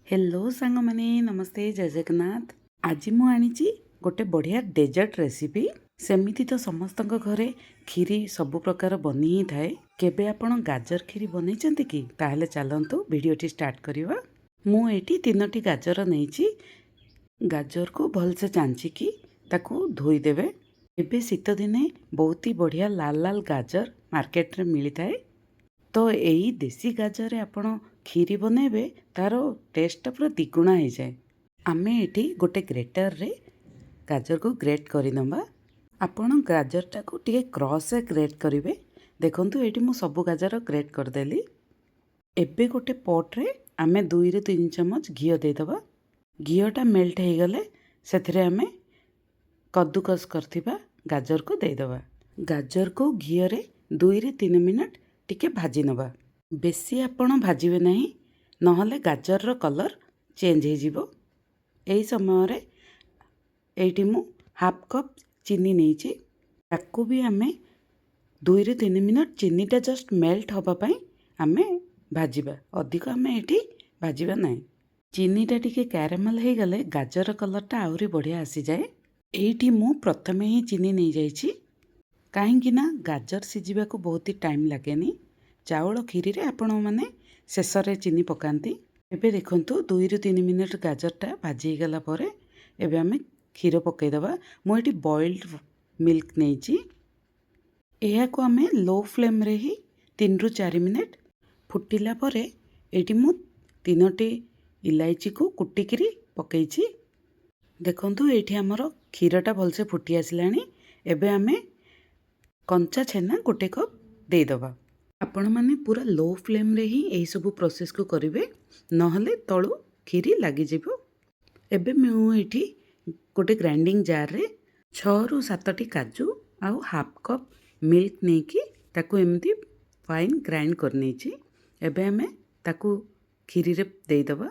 Hello सांग माने नमस्ते जय जगन्नाथ। आज मु आनीची गोटे बढ़िया डेजर्ट रेसिपी। सेमिति तो समस्त घरे खीरी सब प्रकार बनी ही थाए। केबे आपण गाजर खीरी बनैचंती कि? ताहले चलंतु वीडियोटी स्टार्ट करिवा। मु एठी 3टी गाजर नैची। गाजर को भलसे चांचिकी ताकू धोई देबे। एबे शीत दिने बहुत ही बढ़िया लाल लाल गाजर मार्केट रे मिली थाए। तो यही देसी गाजर आपण खीरी बनैबे तार टेस्ट पूरा द्विगुणा हो जाए। आमे एठी गोटे ग्रेटर रे गाजर को ग्रेट करनबा। आपण गाजरटा को टिके क्रॉस से ग्रेट करिवे। देखंतु एठी मु सब गाजर ग्रेट कर देली। एबे गोटे पॉट रे आमे 2 रे 3 चम्मच घियो दे दबा। घियोटा मेल्ट हो गले सेथिरे आमे कद्दूकस करथिबा गाजर को दे दबा। गाजर को घियो रे 2 रे 3 मिनट टिके भाजी नबा। बेसी आपण भाजिबे नहीं, नहले गाजर रो कलर चेंज हो जिवो। एई समय रे एठी मु हाफ कप चीनी नेची। ताकू भी आमे 2 रे 3 मिनट चीनीटा जस्ट मेल्ट होबा पई आमे भाजिबा। अधिक आमे एठी भाजिबा नहीं। चीनीटा टिके कैरामेल हो गले गाजर कलरटा आउरी बढ़िया आसी जाए। एठी मु प्रथमे ही चीनी नहीं जाइछि। कहीं ना गाजर सीझा को बहुत ही टाइम लगे। चाउल खीरी रे आपण मैंने शेष रे चीनी पकाती। एबे देखंतु 2 ରୁ 3 मिनट गाजरटा भाजी गला परे एबे आमे क्षीर पकईदबा। मुझे बॉइल्ड मिल्क नहीं। यह को आमे लो फ्लेम रे ही 3 ରୁ 4 मिनट फुटिला परे एटी मु 3टी इलायची को कुटिकी पकईछि। देखंतु एठी हमर क्षीरटा भलसे फुटी आसिलानी। एबे आमे कंचा छेना गोटे कप दे दबा। आपण माने पूरा लो फ्लेम रे ही एही सब प्रोसेस को करिवे, नहले तळु खीरी लागी जिवो। एबे मु एठी गोटे ग्राइंडिंग जार रे 6 ରୁ 7टी काजू आउ हाफ कप मिल्क नेकी ताकू एमती फाइन ग्राइंड करनेछि। एबे हमें ताकू खीरी रे दे दबा।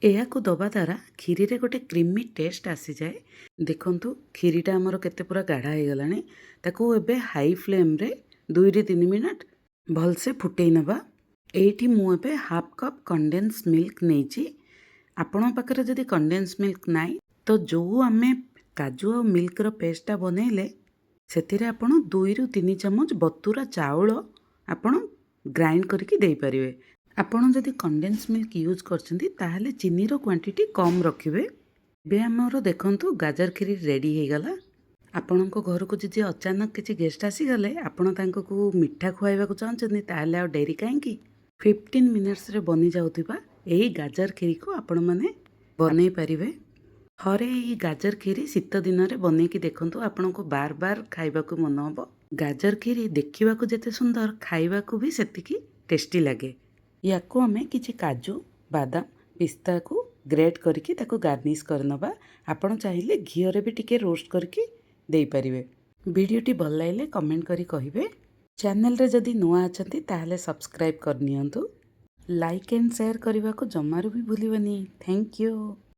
एहा को दबा द्वारा खीरी रे गोटे क्रीमी टेस्ट आसी जाए। देखंतु खीरीटा हमर केते पूरा गाढ़ा हो गलानी। ताकू एबे हाई फ्लेम रे 2 ରୁ 3 मिनट भलसे फुटई नबा। एठी मु एबे हाफ कप कंडेंस मिल्क नेछि। आपण पाखरे जदि कंडेंस मिल्क नाई तो जो आमे काजू और मिल्क रो पेस्टटा बनैले सेथिरे आपण 2 ରୁ 3 चम्मच बतुरा चाउल आपण ग्राइंड करके दे परिवे। आपण जदि कंडेंस मिल्क यूज करछंती ताहले चीनी रो क्वांटिटी कम रखिबे। बे हमरो देखंतु गाजर खीरी रेडी हो गला। आपण को घर को जदि अचानक किसी गेस्ट आसी गले आपण तांको को मिठा खुआइबा को चाहछंती ताहले आ डेरी काहेकि 15 मिनिट्स रे बनी जाउथिबा एही गाजर खीरी को आपण माने बनै परिवे। थरे एही गाजर खीरी शीत दिन रे बनै कि देखंतु आपण को बार बार खाइबा को मन हबो। गाजर खीरी देखिबा को जते सुंदर खाइबा को भी सेतिकी टेस्टी लागे। याको हमें किसी काजू बादाम पिस्ता को ग्रेट करके ताको गार्निश करनबा। आपण चाहिए घी रे भी टिके रोस्ट करके दे परिवे। वीडियोटी भल लागले कमेंट करी कहिबे। चैनल रे जदि नुआ अछंती ताहले सब्सक्राइब कर नियंतु। लाइक एंड शेयर करने को जमारू भी भूलिबनी। Thank you.